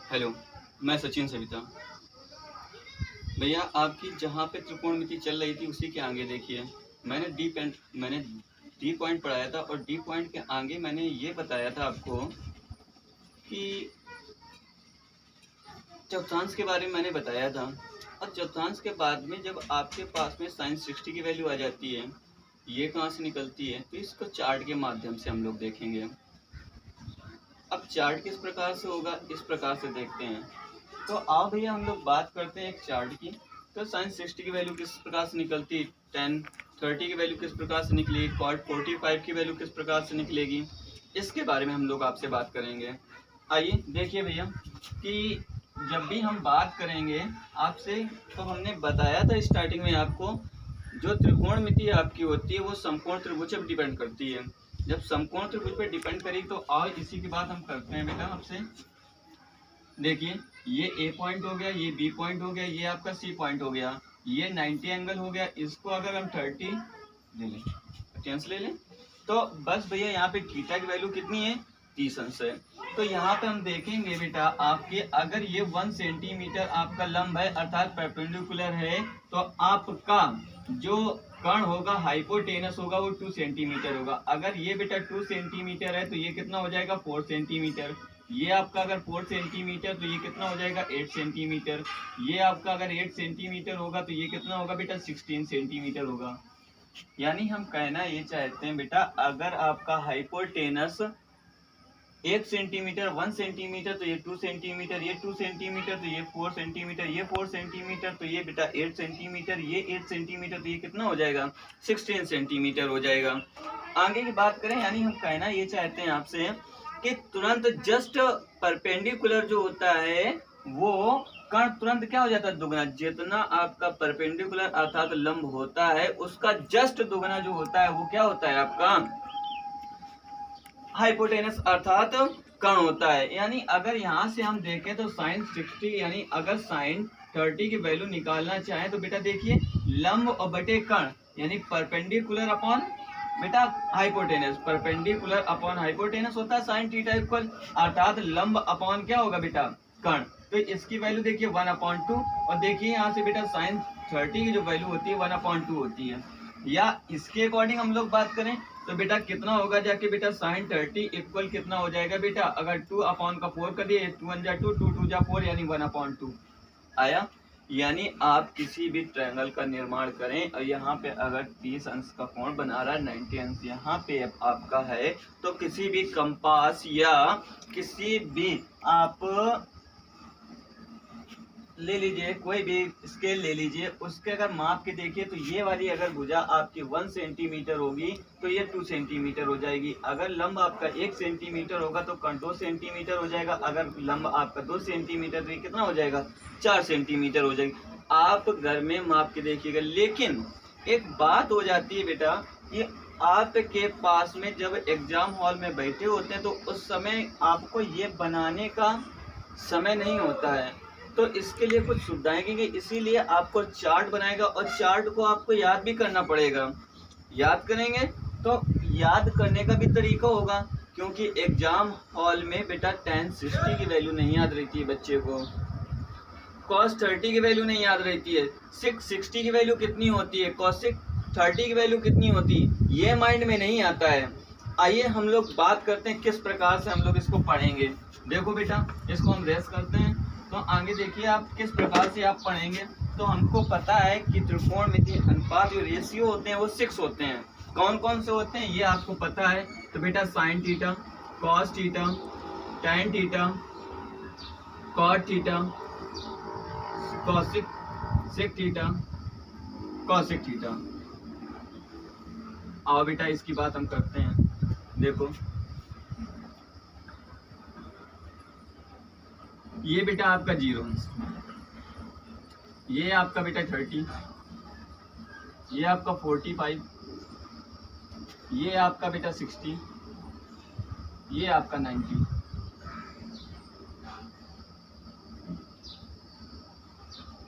Hello, मैं सचिन सविता। भैया आपकी जहाँ पे त्रिकोणमिति चल रही थी उसी के आगे देखिए, मैंने डी पॉइंट पढ़ाया था और डी पॉइंट के आगे मैंने ये बताया था आपको कि चौथांश के बारे में मैंने बताया था। और चौथांश के बाद में जब आपके पास में sin 60 की वैल्यू आ जाती है, ये कहाँ से निकलती है, तो इसको चार्ट के माध्यम से हम लोग देखेंगे। अब चार्ट किस प्रकार से होगा, इस प्रकार से देखते हैं। तो आओ भैया हम लोग बात करते हैं एक चार्ट की। तो sin 60 की वैल्यू किस प्रकार से निकलती है, tan 30 की वैल्यू किस प्रकार से निकलेगी, cot 45 की वैल्यू किस प्रकार से निकलेगी, इसके बारे में हम लोग आपसे बात करेंगे। आइए देखिए भैया कि जब भी हम बात करेंगे आपसे, तो हमने बताया था स्टार्टिंग में आपको, जो त्रिकोणमिति आपकी होती है वो समकोण त्रिभुज पर डिपेंड करती है। जब समकोण त्रिभुज पर डिपेंड करेगी तो आओ इसी की बात हम करते हैं बेटा आपसे। देखिए ये ए पॉइंट हो गया, ये बी पॉइंट हो गया, ये आपका सी पॉइंट हो गया, ये 90 एंगल हो गया। इसको अगर हम 30 ले लें, टेंस ले लें, तो बस भैया यहाँ पे थीटा की वैल्यू कितनी है, 30 अंश है। तो यहाँ पे हम देखेंगे बेटा आपके, अगर ये 1 सेंटीमीटर आपका लंब है अर्थात परपेंडिकुलर है, तो आपका जो कर्ण होगा हाइपोटेनस होगा वो 2 सेंटीमीटर होगा। अगर ये बेटा 2 सेंटीमीटर है तो ये कितना हो जाएगा, 4 सेंटीमीटर। ये आपका अगर 4 सेंटीमीटर तो ये कितना हो जाएगा, 8 सेंटीमीटर। ये आपका अगर 8 सेंटीमीटर होगा तो ये कितना होगा बेटा, 16 सेंटीमीटर होगा। यानी हम कहना ये चाहते हैं बेटा, अगर आपका हाइपोटेनस 1 सेंटीमीटर, 1 सेंटीमीटर तो ये 2 सेंटीमीटर, ये 2 सेंटीमीटर तो ये 4 सेंटीमीटर, ये 4 सेंटीमीटर तो ये बेटा 8 सेंटीमीटर, ये 8 सेंटीमीटर तो ये कितना हो जाएगा, 16 सेंटीमीटर हो जाएगा। आगे की बात करें, यानी हम कहना ये चाहते हैं आपसे कि तुरंत जस्ट परपेंडिकुलर जो होता है वो कर्ण तुरंत क्या हो जाता है, दुगना। जितना आपका परपेंडिकुलर अर्थात लंब होता है उसका जस्ट दुगना जो होता है वो क्या होता है, आपका हाइपोटेनस अर्थात कर्ण होता है। यानी अगर यहाँ से हम देखें तो sin 60 यानी अगर sin 30 की वैल्यू निकालना चाहें तो बेटा देखिए लंब और बटे कर्ण यानी परपेंडिकुलर अपॉन बेटा हाइपोटेनस, परपेंडिकुलर अपॉन हाइपोटेनस होता है sin थीटा इक्वल, अर्थात लंब अपॉन क्या होगा बेटा, कर्ण। तो इसकी वैल्यू देखिए 1/2 और देखिए यहाँ से बेटा sin 30 की जो वैल्यू होती है 1/2 होती है। या इसके अकॉर्डिंग हम लोग बात करें तो बेटा कितना होगा जाके बेटा sin 30 इक्वल कितना हो जाएगा बेटा, अगर 2/4 कर दिए, 2 1 2, 2 2 4 यानी 1/2 आया। यानी आप किसी भी ट्रायंगल का निर्माण करें और यहाँ पे अगर 30 अंश का कोण बना रहा है, 90 अंश यहाँ पे आपका है, तो किसी भी कंपास या किसी भी आप ले लीजिए, कोई भी स्केल ले लीजिए, उसके अगर माप के देखिए तो ये वाली अगर भुजा आपकी 1 सेंटीमीटर होगी तो ये 2 सेंटीमीटर हो जाएगी। अगर लंब आपका 1 सेंटीमीटर होगा तो कर्ण 2 सेंटीमीटर हो जाएगा। अगर लंब आपका 2 सेंटीमीटर तो ये कितना हो जाएगा, 4 सेंटीमीटर हो जाएगी। आप घर में माप के देखिएगा। लेकिन एक बात हो जाती है बेटा कि आपके पास में जब एग्जाम हॉल में बैठे होते हैं तो उस समय आपको ये बनाने का समय नहीं होता है, तो इसके लिए कुछ सुविधाएं की गई, इसीलिए आपको चार्ट बनाएगा और चार्ट को आपको याद भी करना पड़ेगा। याद करेंगे तो याद करने का भी तरीका होगा, क्योंकि एग्जाम हॉल में बेटा tan 60 की वैल्यू नहीं याद रहती है बच्चे को, cos 30 की वैल्यू नहीं याद रहती है, sec 60 की वैल्यू कितनी होती है, cosec 30 की वैल्यू कितनी होती है, ये माइंड में नहीं आता है। आइए हम लोग बात करते हैं किस प्रकार से हम लोग इसको पढ़ेंगे। देखो बेटा इसको हम रेस करते हैं, तो आगे देखिए आप किस प्रकार से आप पढ़ेंगे। तो हमको पता है कि त्रिकोणमिति अनुपात जो रेशियो होते हैं वो 6 होते हैं। कौन कौन से होते हैं ये आपको पता है। तो बेटा sin theta, cos theta, tan theta, cot theta, cosec sec theta, cosec theta. आओ बेटा इसकी बात हम करते हैं। देखो ये बेटा आपका 0 अंश, ये आपका बेटा 30, ये आपका 45, ये आपका बेटा 60, ये आपका 90।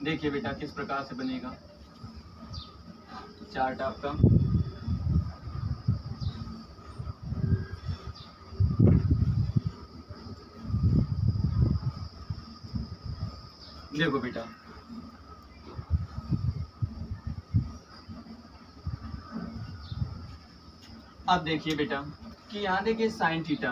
देखिए बेटा किस प्रकार से बनेगा चार्ट आपका। देखो बेटा, अब देखिए बेटा कि यहाँ देखिए साइन थीटा,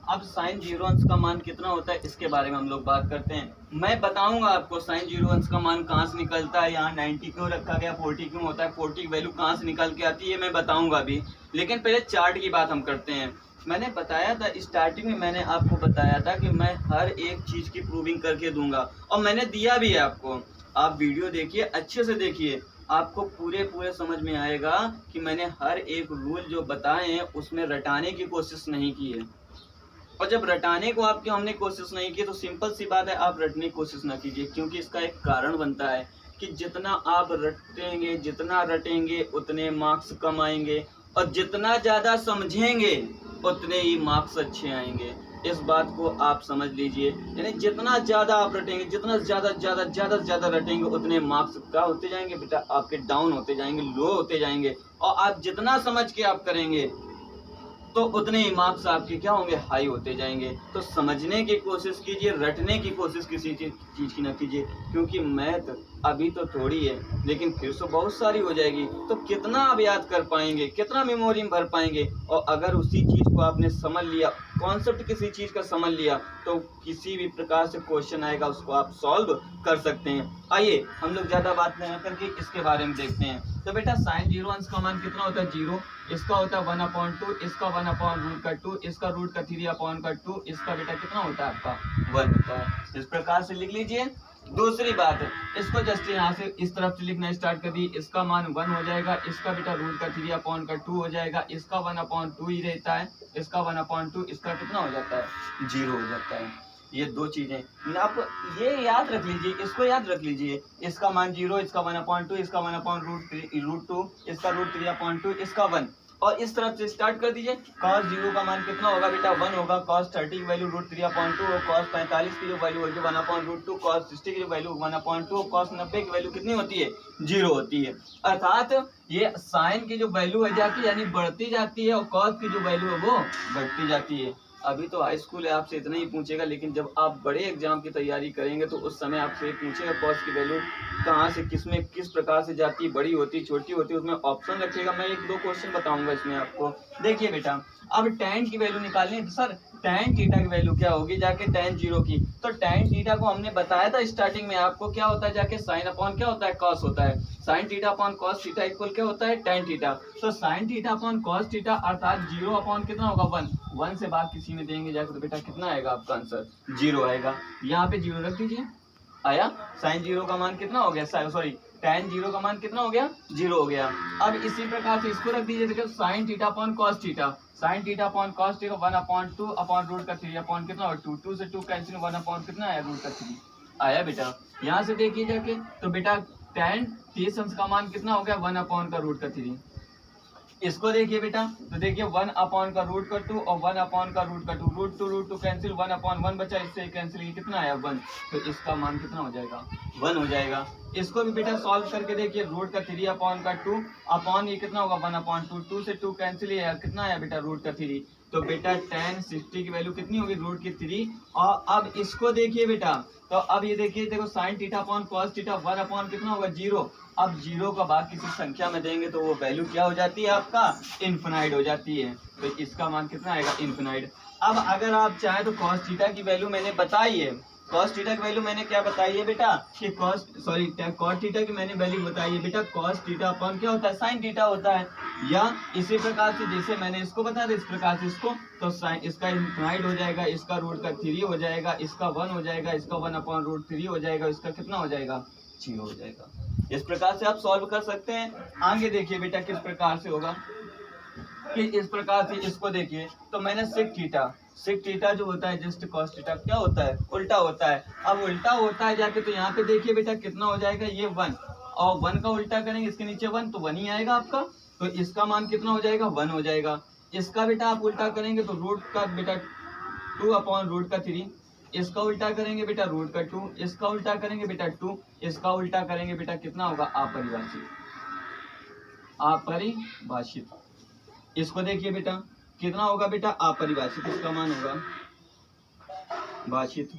अब साइन 0 अंश का मान कितना होता है इसके बारे में हम लोग बात करते हैं। मैं बताऊंगा आपको साइन 0 अंश का मान कहाँ से निकलता है, यहाँ 90 क्यों रखा गया, 40 क्यों होता है, 40 की वैल्यू कहाँ से निकल के आती है मैं बताऊंगा अभी। लेकिन पहले चार्ट की बात हम करते हैं। मैंने बताया था स्टार्टिंग में, मैंने आपको बताया था कि मैं हर एक चीज की प्रूविंग करके दूंगा और मैंने दिया भी है आपको। आप वीडियो देखिए, अच्छे से देखिए, आपको पूरे समझ में आएगा कि मैंने हर एक रूल जो बताए हैं उसमें रटाने की कोशिश नहीं की है। और जब रटाने को आपके हमने कोशिश नहीं की तो सिंपल सी बात है, आप रटने की कोशिश ना कीजिए, क्योंकि इसका एक कारण बनता है कि जितना आप रटेंगे, जितना रटेंगे उतने मार्क्स कम आएंगे, और जितना ज्यादा समझेंगे उतने ही मार्क्स अच्छे आएंगे। इस बात को आप समझ लीजिए, यानी जितना ज्यादा आप रटेंगे, जितना ज्यादा रटेंगे उतने मार्क्स क्या होते जाएंगे बेटा, आपके डाउन होते जाएंगे, लो होते जाएंगे। और आप जितना समझ के आप करेंगे तो उतने ही मार्क्स आपके क्या होंगे, हाई होते जाएंगे। तो समझने की कोशिश कीजिए, रटने की कोशिश किसी चीज की ना कीजिए, क्योंकि मैथ अभी तो थोड़ी है लेकिन फिर से बहुत सारी हो जाएगी। तो कितना आप याद कर पाएंगे, कितना मेमोरी में भर पाएंगे। और अगर उसी चीज को आपने समझ लिया, कॉन्सेप्ट किसी चीज का समझ लिया, तो किसी भी प्रकार से क्वेश्चन आएगा उसको आप सॉल्व कर सकते हैं। आइए हम लोग ज्यादा बात नहीं करके इसके बारे में देखते हैं। तो बेटा साइन 0 अंश का मान कितना होता है, 0। इसका होता है 1/2, इसका 1/√2, इसका √3/2, इसका बेटा कितना होता है आपका 1 होता है। इस प्रकार से लिख लीजिए। दूसरी बात, इसको जस्ट यहाँ से इस तरफ से लिखना स्टार्ट कर दी, इसका मान 1 हो जाएगा, इसका बेटा √3/2 हो जाएगा, इसका 1/2 ही रहता है, इसका 1/2, इसका कितना हो जाता है 0 हो जाता है। ये दो चीजें आप ये याद रख लीजिए, इसको याद रख लीजिए, इसका मान 0, इसका 1/2, इसका 1/√2, इसका √3/2, इसका 1। और इस तरफ से स्टार्ट कर दीजिए। cos 0 का मान कितना होगा बेटा 1 होगा, cos 30 की वैल्यू √3/2, और cos 45 की जो वैल्यू होगी 1/√2, cos 60 की जो वैल्यू 1/2, cos 90 की वैल्यू कितनी होती है 0 होती है। अर्थात ये साइन की जो वैल्यू है जाती यानी बढ़ती जाती है, और cos की जो वैल्यू है वो घटती जाती है। अभी तो हाई स्कूल है, आपसे इतना ही पूछेगा, लेकिन जब आप बड़े एग्जाम की तैयारी करेंगे तो उस समय आपसे पूछेगा कॉस की वैल्यू कहाँ से किसमें किस प्रकार से जाती है, बड़ी होती छोटी होती, उसमें ऑप्शन रखेगा। मैं 1-2 क्वेश्चन बताऊंगा इसमें आपको। देखिए बेटा, अब tan की वैल्यू निकालनी है, तो सर tan थीटा की वैल्यू क्या होगी जाके tan 0 की। तो tan थीटा को हमने बताया था स्टार्टिंग में आपको, क्या होता है जाके साइन अपॉन क्या होता है कॉस होता है। Sine theta upon cos theta equal क्या होता है tan थीटा। तो sine theta upon cos theta अर्थात 0 अपॉन कितना होगा 1 से बाद किसी में देंगे जाकर तो बेटा कितना आएगा आपका आंसर 0 आएगा। यहाँ पे 0 रख दीजिए, आया। साइन 0 का मान कितना हो गया, सॉरी tan 0 का मान कितना हो गया 0 हो गया। अब इसी प्रकार से इसको रख दीजिए, देखो sine theta upon cos theta, sine theta upon cos theta 1/2 upon √3 upon कितना 2 से 2 कैंसिल 1 अपॉन कितना आया √3 आया बेटा। यहाँ से देखिए जाके तो बेटा tan 30 अंश का मान कितना हो गया 1 अपॉन का √3। इसको देखिए बेटा, तो देखिए 1 अपॉन का √2 और 1 अपॉन का √2, √2 कैंसिल 1 अपॉन 1 बचा, इससे कैंसिल ये कितना आया 1। तो इसका मान कितना हो जाएगा 1 हो जाएगा। इसको भी बेटा सॉल्व करके देखिए, √3 अपॉन का 2 अपॉन ये कितना होगा 1/2, 2 से 2 कैंसिल ये कितना आया बेटा √3। तो बेटा tan 60 की वैल्यू कितनी होगी √3। और अब इसको देखिए बेटा, तो अब ये देखिए देखो sine theta upon cos theta 1 upon कितना होगा 0। अब 0 का भाग किसी संख्या में देंगे तो वो वैल्यू क्या हो जाती है आपका इन्फिनाइट हो जाती है। तो इसका मान कितना आएगा इन्फिनाइट। अब अगर आप चाहें तो कॉस थीटा की वैल्यू मैंने बताई है, कॉस थीटा की वैल्यू मैंने क्या बताई है बेटा कि कॉस थीटा की मैंने वैल्यू बताई है बेटा, कॉस थीटा अपॉन क्या होता है साइन थीटा होता है। या इसी प्रकार से जैसे मैंने इसको बता दिया इस प्रकार से इसको, तो साइन इसका इन्फिनाइट हो जाएगा, इसका √3 हो जाएगा, इसका 1 हो जाएगा, इसका 1/√3 हो जाएगा, इसका कितना हो जाएगा 0 हो जाएगा। इस प्रकार से आप सॉल्व कर सकते हैं। आगे देखिए बेटा किस प्रकार से होगा कि इस प्रकार से इसको देखिए, तो मैंने सेक थीटा जो होता है जस्ट कॉस थीटा क्या होता है उल्टा होता है। अब उल्टा होता है जाके तो यहाँ पे देखिए बेटा कितना हो जाएगा ये 1, और 1 का उल्टा करेंगे इसके नीचे 1 तो 1 ही आएगा आपका। तो इसका मान कितना हो जाएगा 1 हो जाएगा। इसका बेटा आप उल्टा करेंगे तो रूट का बेटा 2 अपॉन √3, इसका उल्टा करेंगे बेटा √2, इसका उल्टा करेंगे बेटा 2, इसका उल्टा करेंगे बेटा कितना होगा अपरिभाषित। इसको देखिए बेटा कितना होगा बेटा अपरिभाषित, इसका मान होगा भाषित।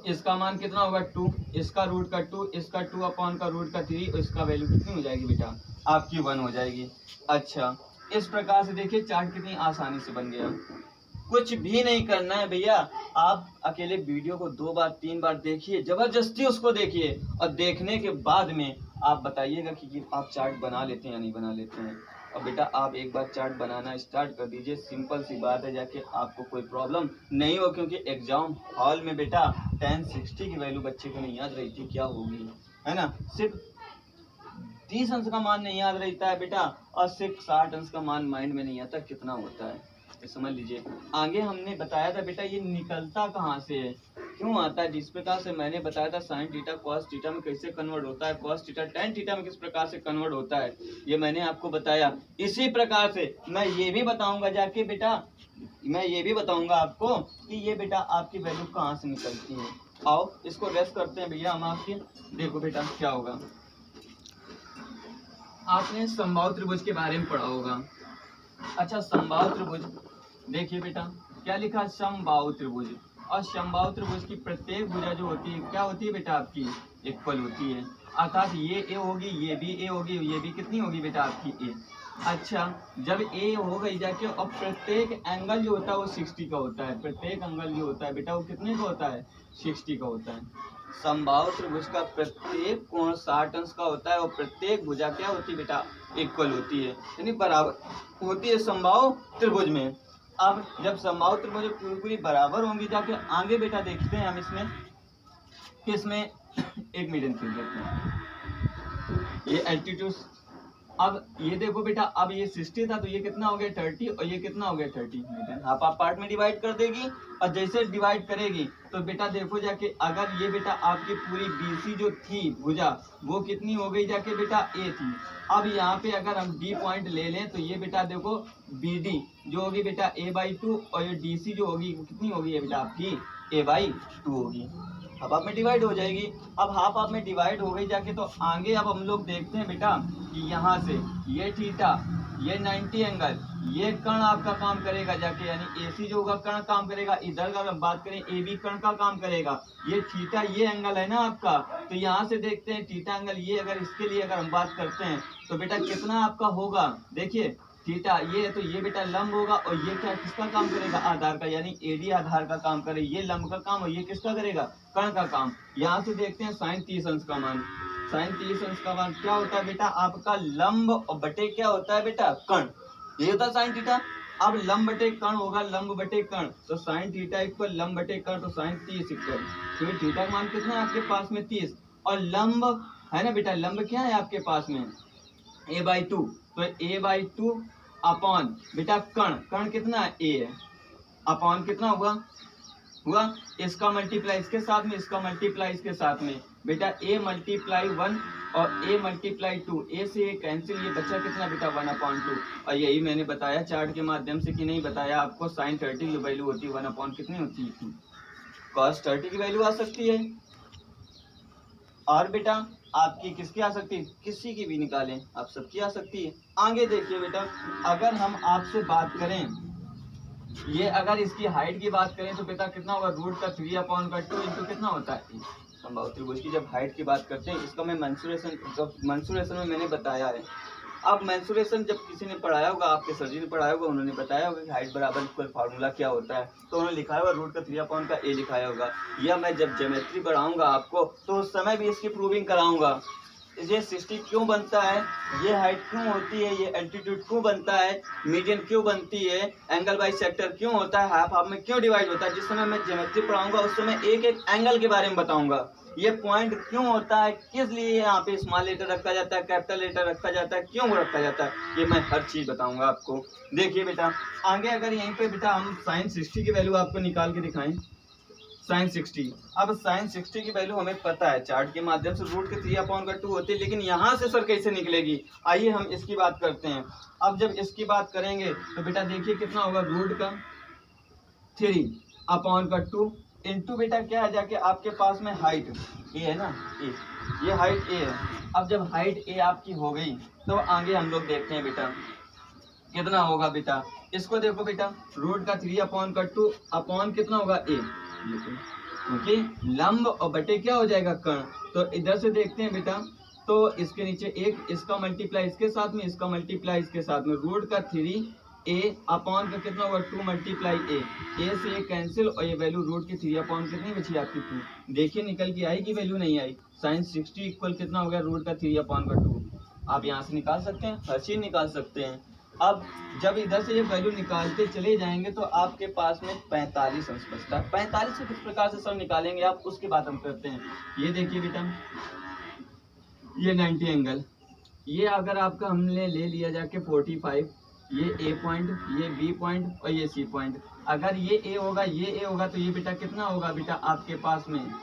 इसका मान कितना होगा 2, इसका रूट का 2, इसका 2 अपॉन का रूट का 3 और इसका वैल्यू कितनी हो जाएगी बेटा आपकी 1 हो जाएगी। अच्छा, इस प्रकार से देखिए चार्ट कितनी आसानी से बन गया। कुछ भी नहीं करना है भैया, आप अकेले वीडियो को 2 बार 3 बार देखिए, जबरदस्ती उसको देखिए और देखने के बाद में आप बताइएगा कि आप चार्ट बना लेते हैं या नहीं बना लेते हैं। और बेटा आप एक बार चार्ट बनाना स्टार्ट कर दीजिए, सिंपल सी बात है, जाके आपको कोई प्रॉब्लम नहीं हो, क्योंकि एग्जाम हॉल में बेटा 1060 की वैल्यू बच्चे को नहीं याद रही थी, क्या होगी, है ना, सिर्फ 30 अंश का मान नहीं याद रहता है बेटा, और सिर्फ 60 अंश का मान माइंड में नहीं आता, कितना होता है ये समझ लीजिए। आगे हमने बताया था बेटा ये निकलता कहाँ से है, क्यों आता है, जिस प्रकार से मैंने बताया था साइन थीटा कॉस थीटा में कैसे कन्वर्ट होता है, कॉस थीटा टेन थीटा में किस प्रकार से कन्वर्ट होता है, ये मैंने आपको बताया। इसी प्रकार से मैं ये भी बताऊंगा जाके बेटा, मैं ये भी बताऊंगा आपको कि ये बेटा आपकी वैल्यू कहाँ से निकलती है। आओ इसको रेस्ट करते हैं भैया हम आपके। देखो बेटा क्या होगा, आपने समबाहु त्रिभुज के बारे में पढ़ा होगा। अच्छा, समबाहु त्रिभुज देखिए बेटा क्या लिखा, समबाहु त्रिभुज, और समबाहु त्रिभुज की प्रत्येक भुजा जो होती है क्या होती है बेटा आपकी इक्वल होती है, अर्थात ये ए होगी, ये भी ए होगी, ये भी कितनी होगी बेटा आपकी ए। अच्छा, जब ए हो गई जाके, और प्रत्येक एंगल जो होता है वो 60 का होता है, प्रत्येक एंगल जो होता है बेटा वो कितने का होता है 60 का होता है। समबाहु त्रिभुज का प्रत्येक कोण 60 अंश का होता है और प्रत्येक भुजा क्या होती है बेटा इक्वल होती है, यानी बराबर होती है समबाहु त्रिभुज में। अब जब समबाहु त्रिभुज पूरी बराबर होंगी जाके आगे बेटा देखते हैं हम इसमें एक मिनट फिर देखते हैं ये एल्टीट्यूड। अब ये देखो बेटा, अब ये 60 था तो ये कितना हो गया 30 और ये कितना हो गया 30 मीटर। आप पार्ट में डिवाइड कर देगी और जैसे डिवाइड करेगी तो बेटा देखो जाके, अगर ये बेटा आपकी पूरी BC जो थी भुजा वो कितनी हो गई जाके बेटा A थी। अब यहाँ पे अगर हम D पॉइंट ले लें तो ये बेटा देखो BD जो होगी बेटा A/2 और ये DC जो होगी कितनी होगी ये बेटा आपकी A/2 होगी। हाफ हाफ में डिवाइड हो जाएगी। अब हाफ हाफ में डिवाइड हो गई जाके तो आगे अब हम लोग देखते हैं बेटा कि यहाँ से ये थीटा, ये 90 एंगल, ये कर्ण आपका काम करेगा जाके, यानी AC जो होगा कर्ण काम करेगा। इधर का हम बात करें AB कर्ण का काम करेगा। ये थीटा ये एंगल है ना आपका, तो यहाँ से देखते हैं थीटा एंगल ये, अगर इसके लिए अगर हम बात करते हैं तो बेटा कितना आपका होगा, देखिए थीटा ये है तो ये बेटा लंब होगा, और ये क्या किसका काम करेगा आधार का, यानी AD आधार का काम करे, ये लंब का काम और ये किसका करेगा कर्ण का काम। यहाँ से देखते हैं साइन 30 अंश का मान, साइन 30 अंश का मान क्या होता है बेटा आपका लंब और बटे क्या होता है बेटा कर्ण, ये होता है साइन थीटा। अब लंब बटे कर्ण होगा, लंब बटे कर्ण, तो साइन थीटा इक्वल लंब बटे कर्ण, तो साइन 30 इक्वल, तो थीटा का मान कितना है आपके पास में 30, और लंब है ना बेटा, लंब क्या है आपके पास में A/2, तो A/2 अपॉन बेटा कर्ण, कर्ण कितना है A है, अपॉन कितना हुआ इसका मल्टीप्लाई इसके साथ में, इसका मल्टीप्लाई इसके साथ में, बेटा A मल्टीप्लाई 1 और A मल्टीप्लाई 2, A से A कैंसिल, ये बच्चा कितना बेटा 1/2। और यही मैंने बताया चार्ट के माध्यम से कि नहीं बताया आपको, साइन 30 की वैल्यू होती है 1 कितनी होती है, कॉस 30 की वैल्यू आ सकती है। और बेटा आपकी किसकी आ सकती है, किसी की भी निकालें आप सबकी आ सकती है। आगे देखिए बेटा, अगर हम आपसे बात करें, ये अगर इसकी हाइट की बात करें तो बेटा कितना होगा, √3/2 इंटू कितना होता है समबाहु त्रिभुज की। जब हाइट की बात करते हैं इसका मैं मेंसुरेशन में मैंने बताया है। अब मेंसुरेशन जब किसी ने पढ़ाया होगा, आपके सर जी ने पढ़ाया होगा, उन्होंने बताया होगा कि हाइट बराबर इक्वल फार्मूला क्या होता है, तो उन्होंने लिखाया होगा √3/A लिखाया होगा। या मैं जब ज्योमेट्री पढ़ाऊंगा आपको तो उस समय भी इसकी प्रूविंग कराऊंगा, ये 60 क्यों बनता है, ये हाइट क्यों होती है, ये एल्टीट्यूड क्यों बनता है, मीडियन क्यों बनती है, एंगल बाई सेक्टर क्यों होता है, हाफ हाफ में क्यों डिवाइड होता है। जिस समय मैं ज्योमेट्री पढ़ाऊंगा उस समय एक एक एंगल के बारे में बताऊंगा, ये पॉइंट क्यों होता है, किस लिए यहाँ पे स्मॉल लेटर रखा जाता है, कैपिटल लेटर रखा जाता है, क्यों रखा जाता है, ये मैं हर चीज बताऊंगा आपको। देखिए बेटा आगे अगर यहीं पे बेटा हम साइन 60 की वैल्यू आपको निकाल के दिखाएं, साइन 60, अब साइन 60 की वैल्यू हमें पता है चार्ट के माध्यम से √3/2 होती है, लेकिन यहाँ से सर कैसे निकलेगी, आइए हम इसकी बात करते हैं। अब जब इसकी बात करेंगे तो बेटा देखिए कितना होगा, √3/2 इंटू बेटा क्या है जाके आपके पास में हाइट ए है ना, ए, ये हाइट ए है। अब जब हाइट ए आपकी हो गई तो आगे हम लोग देखते हैं बेटा कितना होगा। बेटा इसको देखो बेटा, √3/2 अपॉन कितना होगा ए, क्योंकि लंब और बटे क्या हो जाएगा कर्ण। तो इधर से देखते हैं बेटा, तो इसके नीचे एक, इसका मल्टीप्लाई इसके साथ में, इसका मल्टीप्लाई इसके साथ में, रूट का 3a अपॉन का कितना होगा 2 मल्टीप्लाई a से ये कैंसिल और ये वैल्यू रूट की 3 अपॉन कितनी बची आपकी 2। देखिए निकल के आई कि वैल्यू नहीं आई। साइन 60 इक्वल कितना हो गया रूट का 3 अपॉन का 2। आप यहाँ से निकाल सकते हैं, हर चीज निकाल सकते हैं। अब जब इधर से ये वैल्यू निकालते चले जाएंगे तो आपके पास में 45 अंश बचता है। 45 को किस प्रकार से सर निकालेंगे आप, उसकी बात हम करते हैं। ये देखिए बेटा, ये 90 एंगल, ये अगर आपका हमने ले लिया जाके 45, ये ए पॉइंट, ये बी पॉइंट और ये सी पॉइंट। अगर ये ए होगा, ये ए होगा, तो ये बेटा कितना होगा बेटा आपके पास में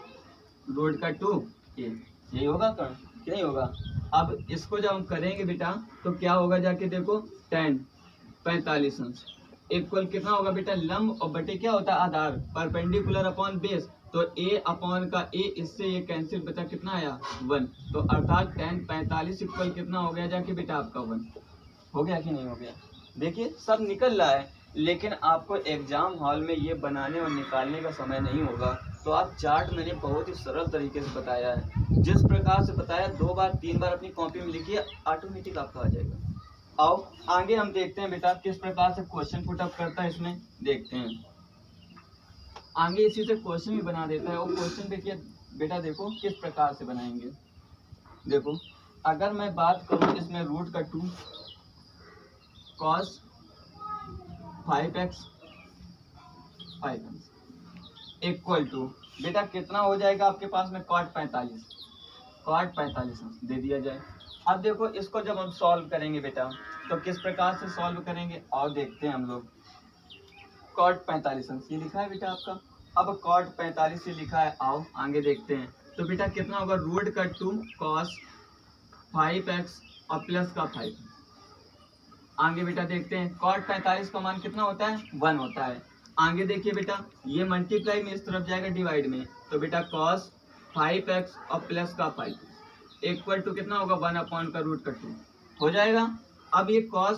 रूट का 2a, यही होगा कर्ण, क्या होगा। अब इसको जब हम करेंगे बेटा तो क्या होगा, जाके देखो tan 45 अंश इक्वल कितना होगा बेटा, लंब और बटे क्या होता है आधार, परपेंडिकुलर अपॉन बेस। तो a अपॉन का a, इससे ये कैंसिल, बचा कितना आया 1। तो अर्थात tan 45 इक्वल कितना हो गया जाके बेटा आपका 1। हो गया कि नहीं हो गया। देखिए सब निकल रहा है, लेकिन आपको एग्जाम हॉल में ये बनाने और निकालने का समय नहीं होगा। तो आप चार्ट मैंने बहुत ही सरल तरीके से बताया है, जिस प्रकार से बताया 2 बार 3 बार अपनी कॉपी में लिखिए, ऑटोमेटिक आपका आ जाएगा। आओ आगे हम देखते हैं बेटा किस प्रकार से क्वेश्चन पुट अप करता है, इसमें देखते हैं। आगे इसी से क्वेश्चन भी बना देता है, और क्वेश्चन देखिए बेटा, देखो किस प्रकार से बनाएंगे। देखो अगर मैं बात करूं इसमें रूट का 2 cos 5x इक्वल टू बेटा कितना हो जाएगा आपके पास में cot 45 दे दिया जाए। अब देखो इसको जब हम सॉल्व करेंगे बेटा तो किस प्रकार से सॉल्व करेंगे, और देखते हैं हम लोग। cot 45 ये लिखा है बेटा आपका, अब cot 45 ये लिखा है, आओ आगे देखते हैं। तो बेटा कितना होगा रूट का 2 cos 5x और प्लस का 5। आगे बेटा देखते हैं cot 45 का मान कितना होता है 1 होता है। आगे देखिए बेटा, ये मल्टीप्लाई में इस तरफ जाएगा डिवाइड में, तो बेटा cos 5x और प्लस का 5 इक्वल टू कितना होगा 1 अपॉन का रूट का 2 हो जाएगा। अब ये cos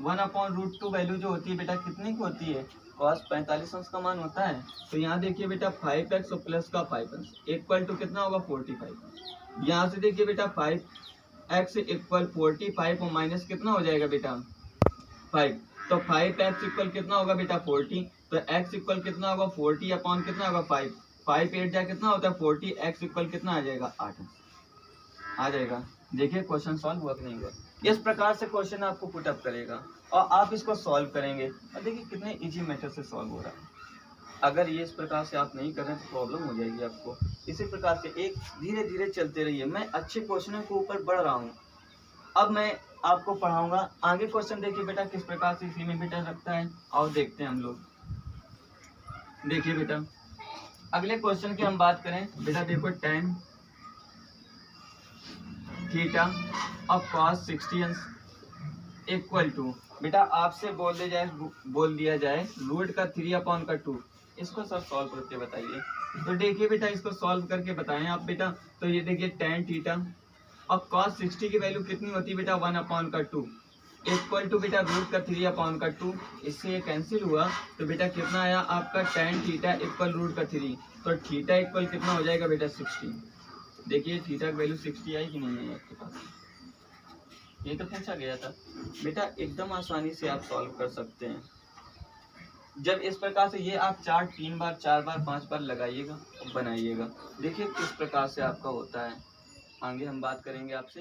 1 अपॉन रूट 2 वैल्यू जो होती है बेटा कितने की होती है, cos 45 अंश का मान होता है। तो यहाँ देखिए बेटा 5x और प्लस का 5 अंश इक्वल टू कितना होगा 45। यहाँ से देखिए बेटा 5x इक्वल 45 और माइनस कितना हो जाएगा बेटा 5, तो 5x इक्वल कितना होगा बेटा 40। तो x इक्वल कितना होगा 40 अपॉन कितना होगा 5, 5 8 जा कितना होता है 40, x इक्वल कितना आ जाएगा 8 आ जाएगा। देखिए क्वेश्चन सॉल्व हुआ कि नहीं हुआ। इस प्रकार से क्वेश्चन आपको पुट अप करेगा और आप इसको सॉल्व करेंगे, और देखिए कितने इजी मेथड से सॉल्व हो रहा है। अगर ये इस प्रकार से आप नहीं कर रहे हैं तो प्रॉब्लम हो जाएगी आपको। इसी प्रकार से एक धीरे धीरे चलते रहिए। मैं अच्छे क्वेश्चनों के ऊपर बढ़ रहा हूँ, अब मैं आपको पढ़ाऊंगा। आगे क्वेश्चन देखिए बेटा किस प्रकार से इसी में बेटा रखता है, और देखते हैं हम लोग। देखिए बेटा अगले क्वेश्चन की हम बात करें बेटा, देखो tan थीटा और cos 60 अंश इक्वल टू बेटा आपसे बोल दिया जाए रूट का 3 अपॉन का 2। इसको सर सॉल्व करके बताइए। तो देखिए बेटा इसको सॉल्व करके बताएं आप बेटा। तो ये देखिए tan थीटा और cos 60 की वैल्यू कितनी होती है बेटा 1 अपॉन का 2 इक्वल टू बेटा रूट का 3 अपॉन का 2। इससे ये कैंसिल हुआ, तो बेटा कितना आया आपका tan थीटा इक्वल रूट का 3। तो थीटा इक्वल कितना हो जाएगा बेटा 60। देखिए थीटा की वैल्यू 60 आई कि नहीं है आपके पास, ये तो पूछा गया था बेटा। एकदम आसानी से आप सॉल्व कर सकते हैं जब इस प्रकार से ये आप चार्ट 3 बार 4 बार 5 बार लगाइएगा और बनाइएगा। देखिए किस प्रकार से आपका होता है। आगे हम बात करेंगे आपसे।